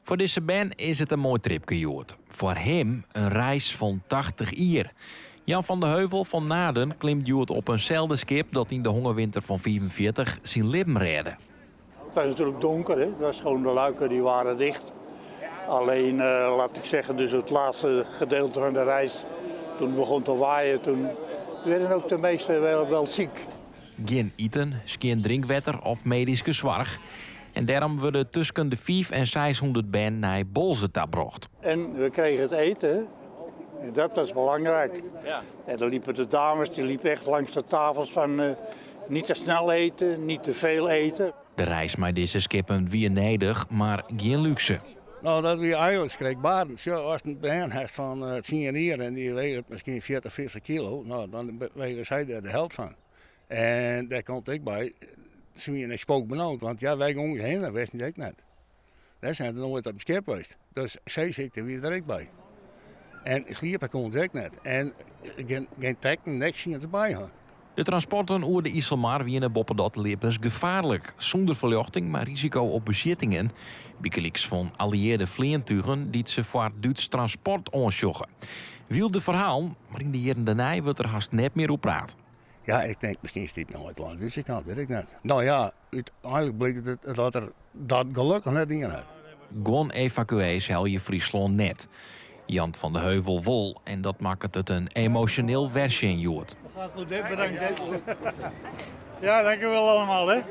Voor deze Ben is het een mooi tripje, Joert. Voor hem een reis van 80 jaar. Jan van de Heuvel van Naarden klimt Joert op eenzelfde schip dat in de hongerwinter van 45 zijn leven redde. Het was natuurlijk donker, hè? Het was gewoon de luiken die waren dicht. Alleen, laat ik zeggen, dus het laatste gedeelte van de reis, toen het begon te waaien, toen werden ook de meesten wel ziek. Geen eten, geen drinkwater of medische zorg. En daarom worden tussen de 500 en 600 ben naar Bolzeta gebracht. En we kregen het eten, en dat was belangrijk. Ja. En dan liepen de dames, die liepen echt langs de tafels van niet te snel eten, niet te veel eten. De reis met deze skippen weer nedig, maar geen luxe. Nou, dat we eigenlijk schrikbarend. Zo, als je een baan hebt van 10 jaar en die weegt misschien 40, 50 kilo, nou, dan wegen zij er de helft van. En daar komt ik bij, zie je een spook benauwd, want ja, wij gingen heen, dat wist ik net. Daar zijn er nooit op een schip geweest. Dus zij zit er weer direct bij. En sliepen kon ik net. En geen tekken, niks zien erbij gaan. De transporten over de IJsselmaar wienen boppendot levensgevaarlijk. Zonder verlichting, maar risico op bezittingen. Wiekeliks van allieerde vliegtuigen die ze voor Duits transport onsjoggen. Wiel de verhaal, maar in de jaren daarna wordt er haast net meer op praat. Ja, ik denk misschien stiep nog het lang dus ik kan, weet ik net. Nou ja, uiteindelijk bleek het dat er dat gelukkig net in had. Gon evacuees hel je Friesland net. Jan van de Heuvel vol en dat maakt het een emotioneel versje in Joert. Gaat goed, hè? Bedankt. Ja, dankjewel allemaal, hè.